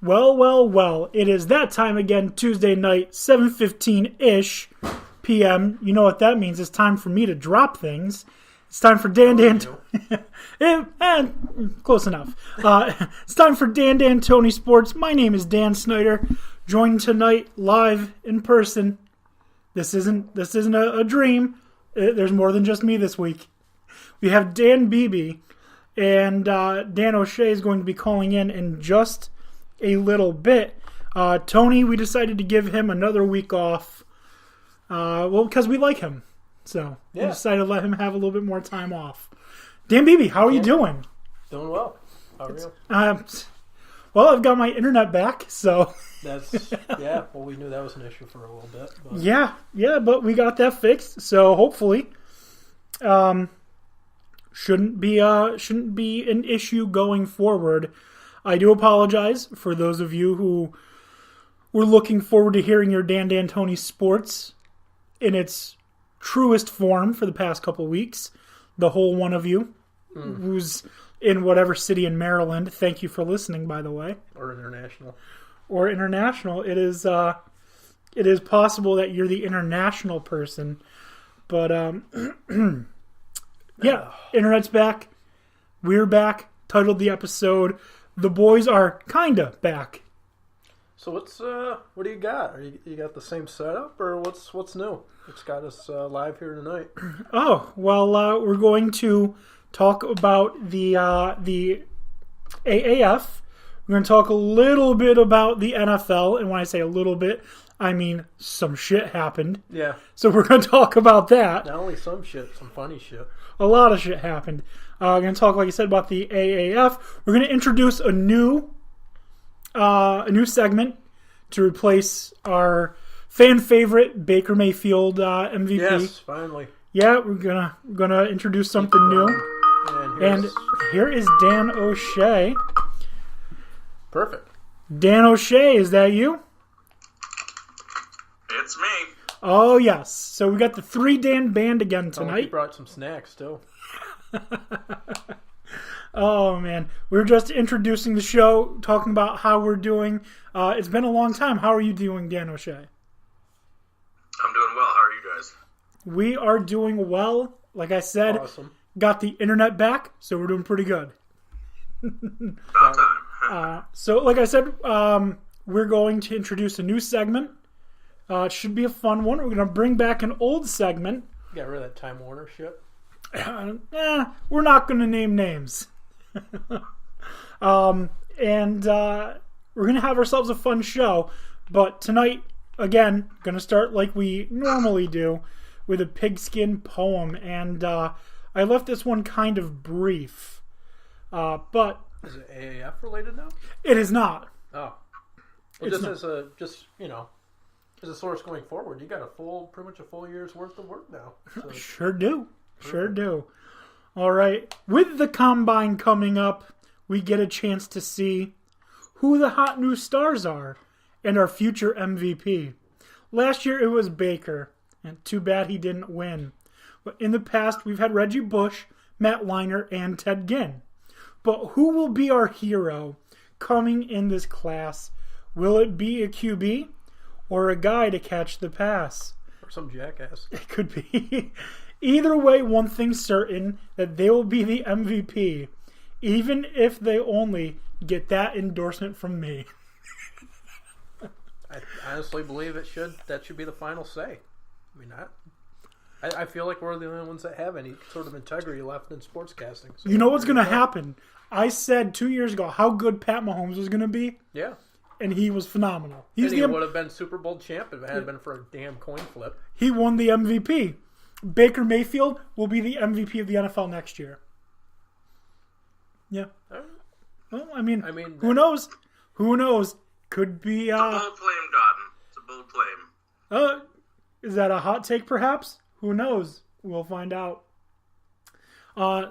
Well, well, well, it is that time again, Tuesday night, 7:15-ish p.m. You know what that means. It's time for me to drop things. It's time for Dan close enough. It's time for Dan D'Antoni Sports. My name is Dan Snyder, joined tonight live in person. This isn't a dream. There's more than just me this week. We have Dan Beebe, and Dan O'Shea is going to be calling in just a little bit. Tony, we decided to give him another week off. Because we like him. So we decided to let him have a little bit more time off. Dan Beebe, how are you doing? Doing well. How are you? Well, I've got my internet back, so... Well, we knew that was an issue for a little bit. But... Yeah, but we got that fixed, so hopefully shouldn't be an issue going forward. I do apologize for those of you who were looking forward to hearing your Dan D'Antoni Sports in its truest form for the past couple weeks. The whole one of you who's in whatever city in Maryland. Thank you for listening, by the way. Or international. It is possible that you're the international person. But internet's back. We're back. Titled the episode, "The Boys Are Kinda Back." So what do you got? You got the same setup, or what's new? It's got us live here tonight. Oh, well, we're going to talk about the AAF. We're going to talk a little bit about the NFL, and when I say a little bit, I mean some shit happened. Yeah. So we're going to talk about that. Not only some shit, some funny shit. A lot of shit happened. We're going to talk, like I said, about the AAF. We're going to introduce a new segment to replace our fan favorite Baker Mayfield MVP. Yes, finally. Yeah, we're gonna introduce something new. And here is Dan O'Shea. Perfect. Dan O'Shea, is that you? It's me. Oh yes. So we got the 3 Dan band again tonight. You brought some snacks too. Oh, man. We were just introducing the show, talking about how we're doing. It's been a long time. How are you doing, Dan O'Shea? I'm doing well. How are you guys? We are doing well. Like I said, awesome. Got the internet back, so we're doing pretty good. About time. So, like I said, we're going to introduce a new segment. It should be a fun one. We're going to bring back an old segment. Got rid of that Time Warner shit. We're not going to name names. We're going to have ourselves a fun show. But tonight, again, going to start like we normally do with a pigskin poem. And I left this one kind of brief. But is it AAF related now? It is not. Oh. Well, as a source going forward, you got pretty much a full year's worth of work now. So. Sure do. Sure do. All right. With the Combine coming up, we get a chance to see who the hot new stars are and our future MVP. Last year it was Baker, and too bad he didn't win. But in the past, we've had Reggie Bush, Matt Leinart, and Ted Ginn. But who will be our hero coming in this class? Will it be a QB or a guy to catch the pass? Or some jackass. It could be. Either way, one thing's certain, that they will be the MVP, even if they only get that endorsement from me. I honestly believe that should be the final say. I mean, I feel like we're the only ones that have any sort of integrity left in sportscasting. So you know what's going to happen? I said 2 years ago how good Pat Mahomes was going to be. Yeah. And he was phenomenal. He would have been Super Bowl champ if it hadn't been for a damn coin flip. He won the MVP. Baker Mayfield will be the MVP of the NFL next year. Yeah. Well, I mean who knows? Who knows? Could be... It's a bold claim, Dotton. It's a bold claim. Is that a hot take, perhaps? Who knows? We'll find out.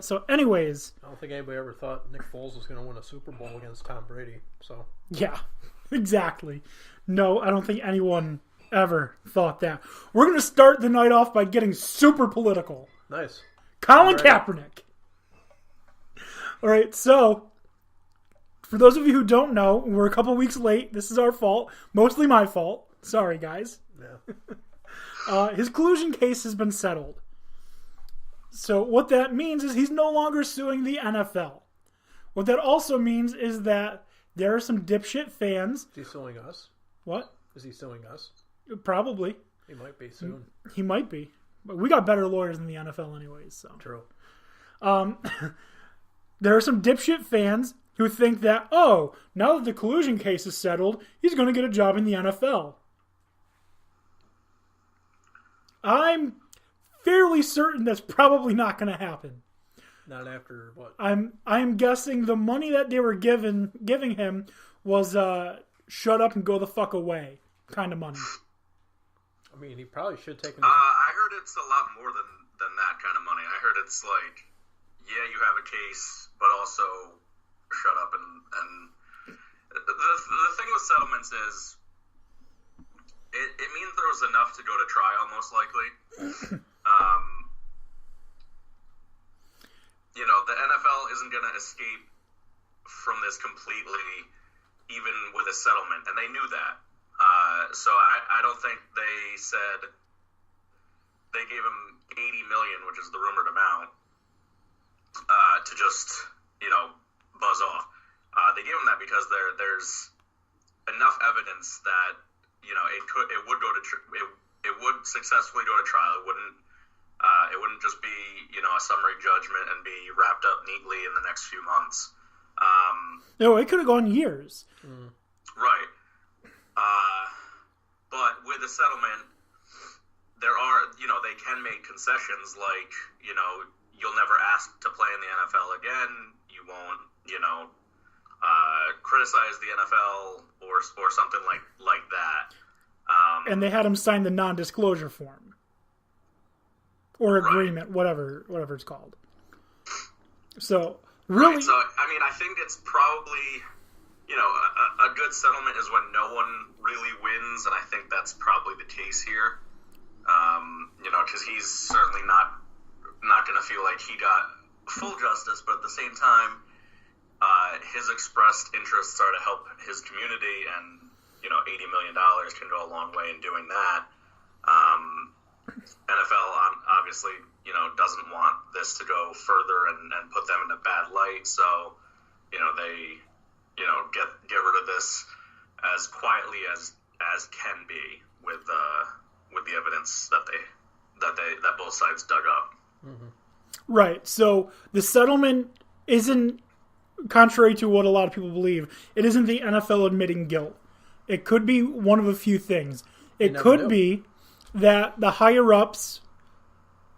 So, anyways... I don't think anybody ever thought Nick Foles was going to win a Super Bowl against Tom Brady, so... Yeah, exactly. No, I don't think anyone ever thought that. We're going to start the night off by getting super political. Nice. Colin Kaepernick. All right, so For those of you who don't know, we're a couple weeks late. This is our fault. Mostly my fault. Sorry, guys. Yeah. His collusion case has been settled. So what that means is he's no longer suing the NFL. What that also means is that there are some dipshit fans. Is he suing us? What? Is he suing us? Probably. He might be soon. He might be. But we got better lawyers than the NFL anyways. So. True. There are some dipshit fans who think that, oh, now that the collusion case is settled, he's going to get a job in the NFL. I'm fairly certain that's probably not going to happen. Not after what? I'm guessing the money that they were giving him was shut up and go the fuck away kind of money. I mean, he probably should take. I heard it's a lot more than that kind of money. I heard it's like, yeah, you have a case, but also shut up and the thing with settlements is it means there was enough to go to trial, most likely. The NFL isn't going to escape from this completely, even with a settlement, and they knew that. So I don't think they said they gave him $80 million, which is the rumored amount, to just buzz off. They gave him that because there's enough evidence that it would successfully go to trial. It wouldn't just be a summary judgment and be wrapped up neatly in the next few months. No, it could have gone years. Right. But with a settlement, there are they can make concessions like you'll never ask to play in the NFL again. You won't criticize the NFL or something like that. And they had him sign the non-disclosure form. Or agreement, right. whatever it's called. So, really... Right, so, I think it's probably, a good settlement is when no one really wins, and I think that's probably the case here. Because he's certainly not going to feel like he got full justice, but at the same time, his expressed interests are to help his community, and, $80 million can go a long way in doing that. NFL obviously, doesn't want this to go further and put them in a bad light, so, they, get rid of this as quietly as can be with the evidence that both sides dug up. Mm-hmm. Right. So the settlement isn't, contrary to what a lot of people believe, it isn't the NFL admitting guilt. It could be one of a few things. It could be that the higher-ups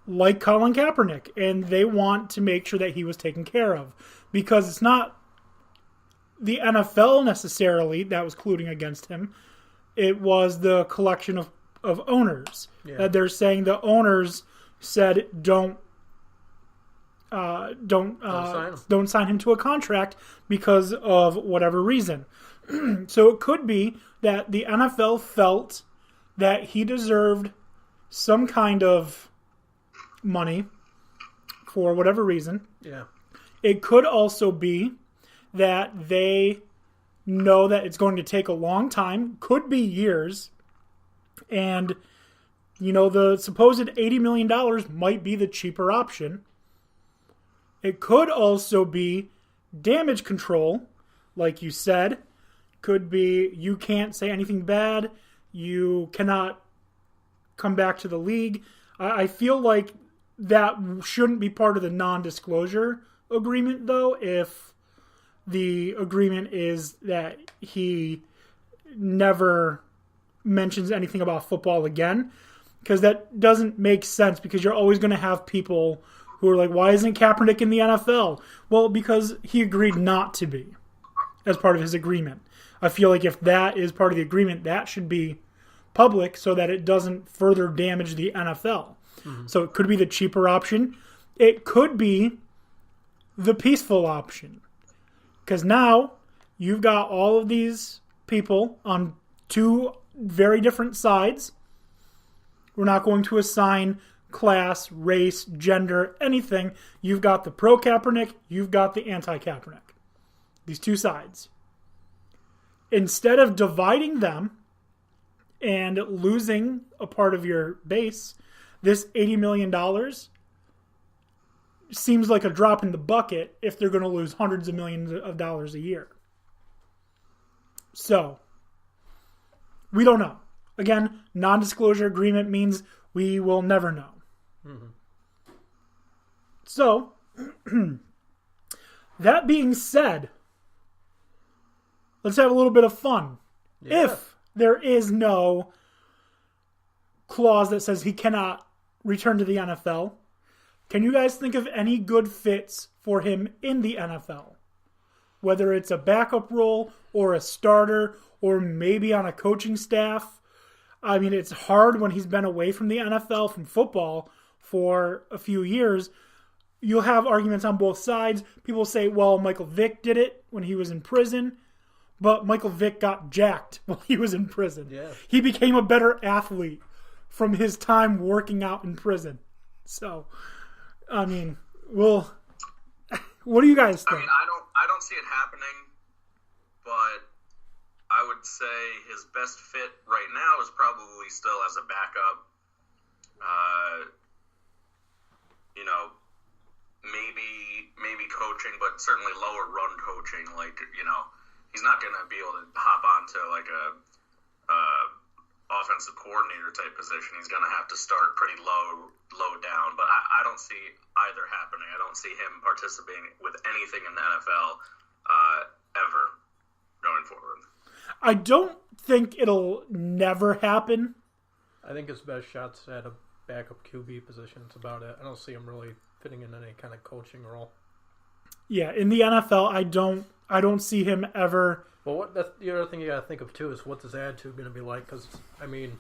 like Colin Kaepernick, and they want to make sure that he was taken care of. Because it's not the NFL necessarily that was colluding against him. It was the collection of owners. Yeah. That they're saying the owners said don't sign him to a contract because of whatever reason. So it could be that the NFL felt that he deserved some kind of money for whatever reason. Yeah. It could also be that they know that it's going to take a long time, could be years, and, the supposed $80 million might be the cheaper option. It could also be damage control, like you said. Could be you can't say anything bad. You cannot come back to the league. I feel like that shouldn't be part of the non-disclosure agreement, though, if the agreement is that he never mentions anything about football again. Because that doesn't make sense, because you're always going to have people who are like, why isn't Kaepernick in the NFL? Well, because he agreed not to be as part of his agreement. I feel like if that is part of the agreement, that should be public so that it doesn't further damage the NFL. Mm-hmm. So it could be the cheaper option. It could be the peaceful option. Because now you've got all of these people on two very different sides. We're not going to assign class, race, gender, anything. You've got the pro-Kaepernick, you've got the anti-Kaepernick. these two sides. Instead of dividing them and losing a part of your base, this $80 million seems like a drop in the bucket if they're going to lose hundreds of millions of dollars a year. So, we don't know. Again, non-disclosure agreement means we will never know. Mm-hmm. So, that being said, let's have a little bit of fun. Yeah. If there is no clause that says he cannot return to the NFL, can you guys think of any good fits for him in the NFL? Whether it's a backup role or a starter or maybe on a coaching staff. I mean, it's hard when he's been away from the NFL, from football, for a few years. You'll have arguments on both sides. People say, well, Michael Vick did it when he was in prison. But Michael Vick got jacked while he was in prison. Yeah. He became a better athlete from his time working out in prison. So, I mean, what do you guys think? I mean, I don't see it happening, but I would say his best fit right now is probably still as a backup. Maybe coaching, but certainly lower run coaching. He's not going to be able to hop onto like a offensive coordinator type position. He's going to have to start pretty low down. But I don't see either happening. I don't see him participating with anything in the NFL ever going forward. I don't think it'll never happen. I think his best shot's at a backup QB position. That's about it. I don't see him really fitting in any kind of coaching role. Yeah, in the NFL, I don't see him ever. Well, that's the other thing you got to think of too is what's his attitude going to be like? Because I mean,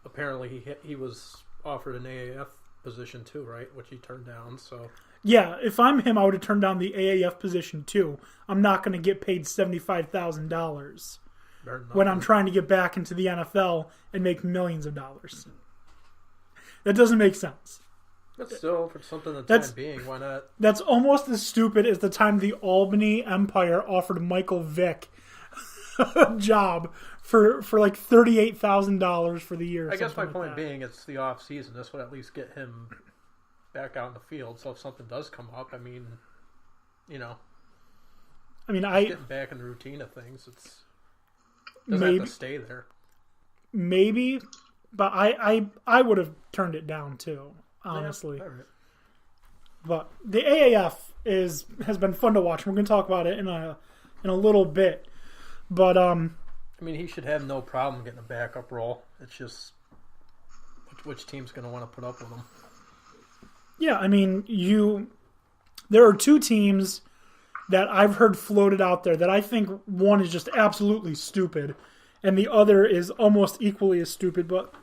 apparently he was offered an AAF position too, right? Which he turned down. So yeah, if I'm him, I would have turned down the AAF position too. I'm not going to get paid $75,000 when I'm trying to get back into the NFL and make millions of dollars. That doesn't make sense. But still, for something the time being, why not? That's almost as stupid as the time the Albany Empire offered Michael Vick a job for like $38,000 for the year. I guess my point being, it's the off season. This would at least get him back out in the field. So if something does come up, I mean, getting back in the routine of things. It's doesn't have to stay there. Maybe, but I would have turned it down too. Honestly, yeah, but the AAF has been fun to watch. We're going to talk about it in a little bit, but I mean, he should have no problem getting a backup role. It's just which team's going to want to put up with him. Yeah, I mean, there are two teams that I've heard floated out there that I think one is just absolutely stupid, and the other is almost equally as stupid, but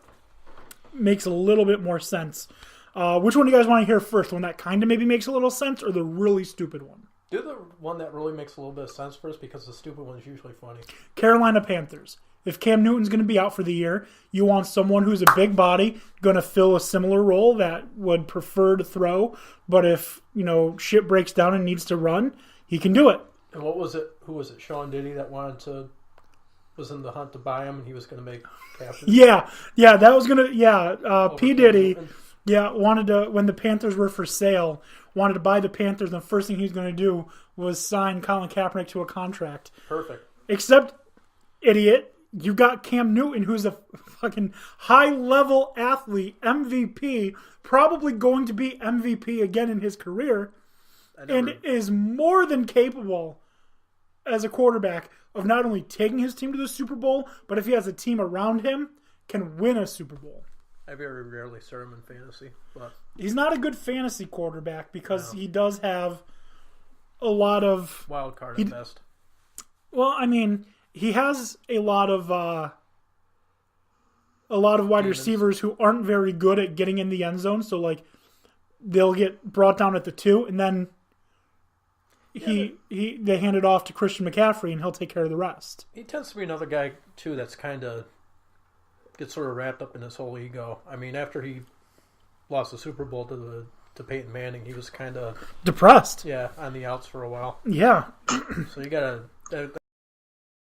makes a little bit more sense. Which one do you guys want to hear first? The one that kind of maybe makes a little sense, or the really stupid one? Do the one that really makes a little bit of sense first, because the stupid one is usually funny. Carolina Panthers. If Cam Newton's going to be out for the year, you want someone who's a big body, going to fill a similar role that would prefer to throw, but if, shit breaks down and needs to run, he can do it. And what was it? Who was it? Sean Diddy that was in the hunt to buy him, and he was going to make captain? Yeah, that was going to, P. Diddy... Yeah, wanted to, when the Panthers were for sale, wanted to buy the Panthers, and the first thing he was going to do was sign Colin Kaepernick to a contract. Perfect. Except, idiot, you got Cam Newton, who's a fucking high-level athlete, MVP, probably going to be MVP again in his career, and is more than capable as a quarterback of not only taking his team to the Super Bowl, but if he has a team around him, can win a Super Bowl. I very rarely start him in fantasy, but he's not a good fantasy quarterback because he does have a lot of wild card at best. Well, I mean, he has a lot of wide receivers who aren't very good at getting in the end zone. So like, they'll get brought down at the 2, and then they hand it off to Christian McCaffrey, and he'll take care of the rest. He tends to be another guy too that's kind of gets sort of wrapped up in his whole ego. I mean, after he lost the Super Bowl to the to Peyton Manning, he was kind of depressed. Yeah, on the outs for a while. Yeah. So you got to.